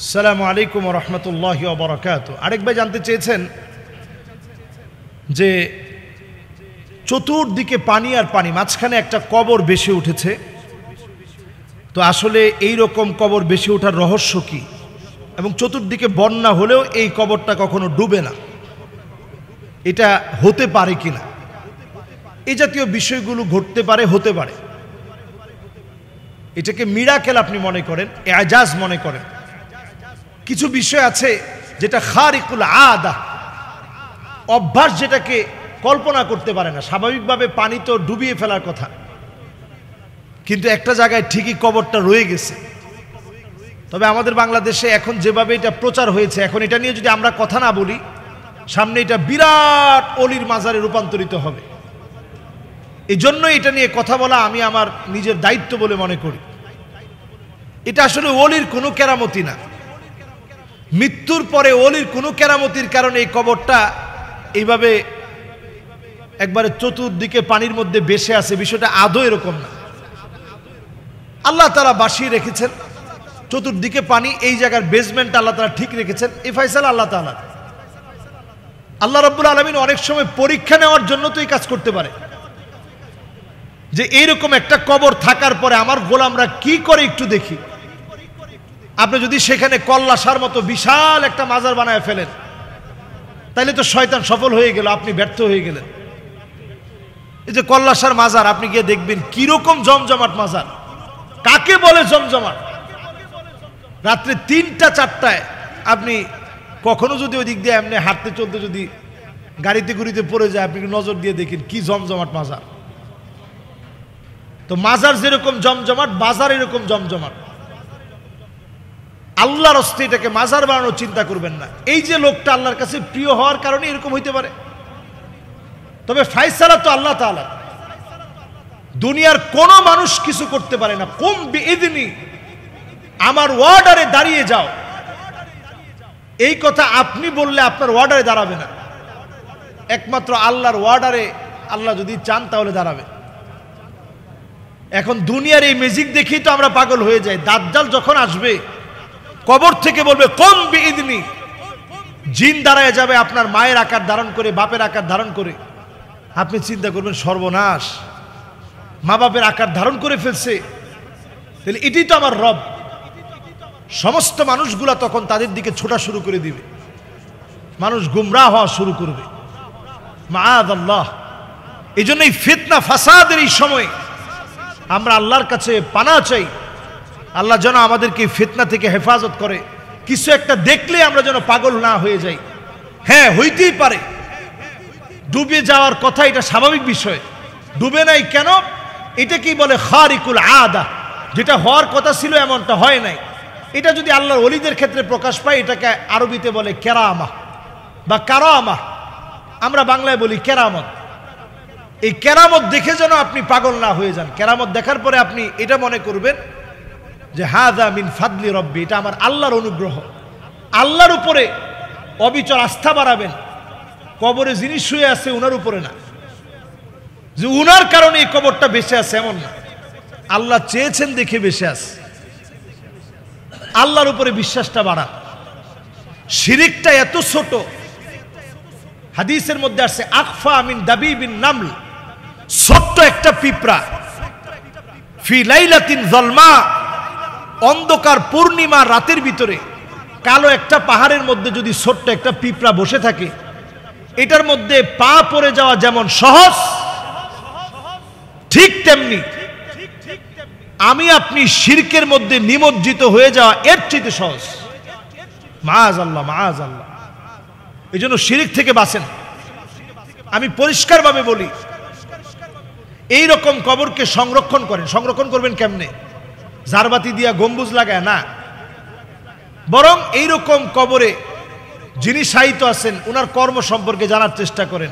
আসসালামু আলাইকুম ওয়া রাহমাতুল্লাহি ওয়া বারাকাতুহু। আরেক ভাই জানতে চেয়েছেন যে চতুর্দিকে পানি আর পানি, মাঝখানে একটা কবর বেশি উঠেছে, তো আসলে এই রকম কবর বেশি ওঠার রহস্য কি, এবং চতুর্দিকে বন্যা হলেও এই কবরটা কখনো ডুবে না, এটা হতে পারে কিনা? এই জাতীয় বিষয়গুলো ঘটতে পারে, হতে পারে। এটাকে মিরাকেল আপনি মনে করেন, এজাজ মনে করেন। কিছু বিষয় আছে যেটা খারিকুল আদা, অভ্যাস, যেটাকে কল্পনা করতে পারে না। স্বাভাবিকভাবে পানি তো ডুবিয়ে ফেলার কথা, কিন্তু একটা জায়গায় ঠিকই কবরটা রয়ে গেছে। তবে আমাদের বাংলাদেশে এখন যেভাবে এটা প্রচার হয়েছে, এখন এটা নিয়ে যদি আমরা কথা না বলি, সামনে এটা বিরাট অলির মাজারে রূপান্তরিত হবে। এই জন্য এটা নিয়ে কথা বলা আমি আমার নিজের দায়িত্ব বলে মনে করি। এটা আসলে অলির কোনো কেরামতি না। মৃত্যুর পরে অলির কোনো কেরামতির কারণে এই কবরটা এইভাবে একবারে চতুর্দিকে পানির মধ্যে বেশে আছে, বিষয়টা আদৌ এরকম না। আল্লাহ তাআলা বাসিয়ে রেখেছেন চতুর্দিকে পানি, এই জায়গার বেসমেন্ট আল্লাহ তাআলা ঠিক রেখেছেন। এই ফয়সালা আল্লাহ তাআলা। আল্লাহ রাব্বুল আলামিন অনেক সময় পরীক্ষা নেওয়ার জন্য তো এই কাজ করতে পারে, যে এইরকম একটা কবর থাকার পরে আমার গোলামরা কি করে একটু দেখি। আপনি যদি সেখানে কল্লাসার মতো বিশাল একটা মাজার বানায় ফেলেন, তাইলে তো শয়তান সফল হয়ে গেল, আপনি ব্যর্থ হয়ে গেলেন। এই যে কল্লাসার মাজার, আপনি গিয়ে দেখবেন কিরকম জমজমাট মাজার। কাকে বলে জমজমাট? রাত্রে ৩টা ৪টায় আপনি কখনো যদি ওই দিক দিয়ে এমনি হাঁটতে চলতে যদি গাড়িতে গুড়িতে পড়ে যায়, আপনি নজর দিয়ে দেখেন কি জমজমাট মাজার। তো মাজার যেরকম জমজমাট, বাজার এরকম জমজমাট। আল্লাহর হস্তে এটাকে মাজার বানানোর চিন্তা করবেন না। এই যে লোকটা আল্লাহর কাছে প্রিয় হওয়ার কারণে এরকম হইতে পারে, তবে ফায়সালা তো আল্লাহ তাআলা। দুনিয়ার কোন মানুষ কিছু করতে পারে না। কুম বিইذনি, আমার ওয়ার্ডারে দাঁড়িয়ে যাও, এই কথা আপনি বললে আপনার ওয়ার্ডারে দাঁড়াবে না। একমাত্র আল্লাহর ওয়ার্ডারে আল্লাহ যদি চান তাহলে দাঁড়াবে। এখন দুনিয়ার এই ম্যাজিক দেখেই তো আমরা পাগল হয়ে যাই। দাজ্জাল যখন আসবে, কবর থেকে বলবে কুম বিইذনি, জিন দাঁড়ায় যাবে আপনার মায়ের আকার ধারণ করে, বাপের আকার ধারণ করে। আপনি চিন্তা করবেন সর্বনাশ, মা বাপের আকার ধারণ করে ফেলছে, তাহলে এটাই তো আমার রব। সমস্ত মানুষগুলা তখন তাদের দিকে ছোটা শুরু করে দিবে, মানুষ গুমরাহ হওয়া শুরু করবে। মাআযাল্লাহ। এই জন্য এই ফিতনা ফাসাদের এই সময় আমরা আল্লাহর কাছে পানাহ চাই। আল্লাহ যেন আমাদেরকে ফিতনা থেকে হেফাজত করে। কিছু একটা দেখলে আমরা যেন পাগল না হয়ে যাই। হ্যাঁ, হইতেই পারে ডুবে যাওয়ার কথা, এটা স্বাভাবিক বিষয়। ডুবে নাই কেন? এটা কি বলে খারিকুল আদা, যেটা হওয়ার কথা ছিল এমনটা হয় নাই। এটা যদি আল্লাহর ওলিদের ক্ষেত্রে প্রকাশ পায়, এটাকে আরবিতে বলে কেরামা বা কারামা, আমরা বাংলায় বলি কেরামত। এই কেরামত দেখে যেন আপনি পাগল না হয়ে যান। কেরামত দেখার পরে আপনি এটা মনে করবেন যে হাযা মিন ফাদলি রব্বি, এটা আমার আল্লাহর অনুগ্রহ। আল্লাহর উপরে অবিচল আস্থা বাড়াবেন। কবরে যিনি শুয়ে আছে উনার উপরে না, যে উনার কারণে এই কবরটা বেঁচে আছে এমন না। আল্লাহ চেয়েছেন দেখে বেঁচে আছে। আল্লাহর উপরে বিশ্বাসটা বাড়ান। শিরিকটা এত ছোট, হাদিসের মধ্যে আসছে আকফা মিন দাবিবিন নামল, ছোট্ট একটা পিঁপড়া, ফি লাইলাতিন যলমা, অন্ধকার পূর্ণিমা রাতের ভিতরে কালো একটা পাহাড়ের মধ্যে যদি ছোট্ট একটা পিঁপড়া বসে থাকে, এটার মধ্যে পা পড়ে যাওয়া যেমন সহজ, ঠিক তেমনি আমি আপনি শিরকের মধ্যে নিমজ্জিত হয়ে যাওয়া এর চেয়ে সহজ। মাআযাল্লাহ, মাআযাল্লাহ। এই জন্য শিরক থেকে বাঁচেন। আমি পরিষ্কারভাবে বলি, এই রকম কবরকে সংরক্ষণ করেন। সংরক্ষণ করবেন কেমনে? জারবাতি দিয়া গম্বুজ লাগায় না, বরং এইরকম কবরে যিনি শায়িত আছেন উনার কর্ম সম্পর্কে জানার চেষ্টা করেন।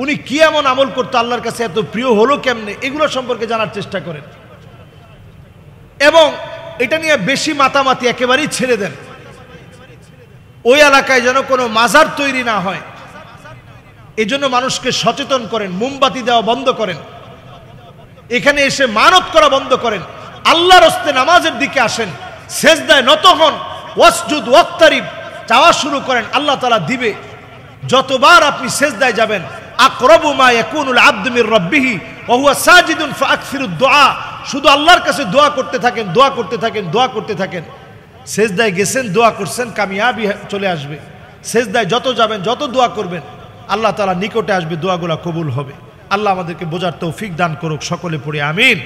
উনি কি এমন আমল করতে আল্লাহর কাছে এত প্রিয় হলো কেমনে, এগুলো সম্পর্কে জানার চেষ্টা করেন। এবং এটা নিয়ে বেশি মাতামাতি একেবারেই ছেড়ে দেন। ওই এলাকায় যেন কোনো মাজার তৈরি না হয়, এজন্য মানুষকে সচেতন করেন। মোমবাতি দেওয়া বন্ধ করেন, এখানে এসে মানত করা বন্ধ করেন। আল্লাহর হস্তে নামাজের দিকে আসেন, সেজদায় নত হন, ওয়াসজুদ ওয়াক্তারিব, চাওয়া শুরু করেন, আল্লাহ তাআলা দিবে। যতবার আপনি সিজদায় যাবেন, আকরাবু মা ইয়াকুনুল আবদু মির রাব্বিহি ওয়া হুয়া সাজিদুন ফাআকসিরুদ দুআ, শুধু আল্লাহর কাছে দোয়া করতে থাকেন, দোয়া করতে থাকেন, দোয়া করতে থাকেন। সিজদায় গেছেন, দোয়া করছেন, কামিয়াবি চলে আসবে। সিজদায় যত যাবেন, যত দোয়া করবেন, আল্লাহ তাআলা নিকটে আসবে, দোয়াগুলো কবুল হবে। আল্লাহ আমাদেরকে বোঝার তৌফিক দান করুক। সকলে পড়ে আমিন।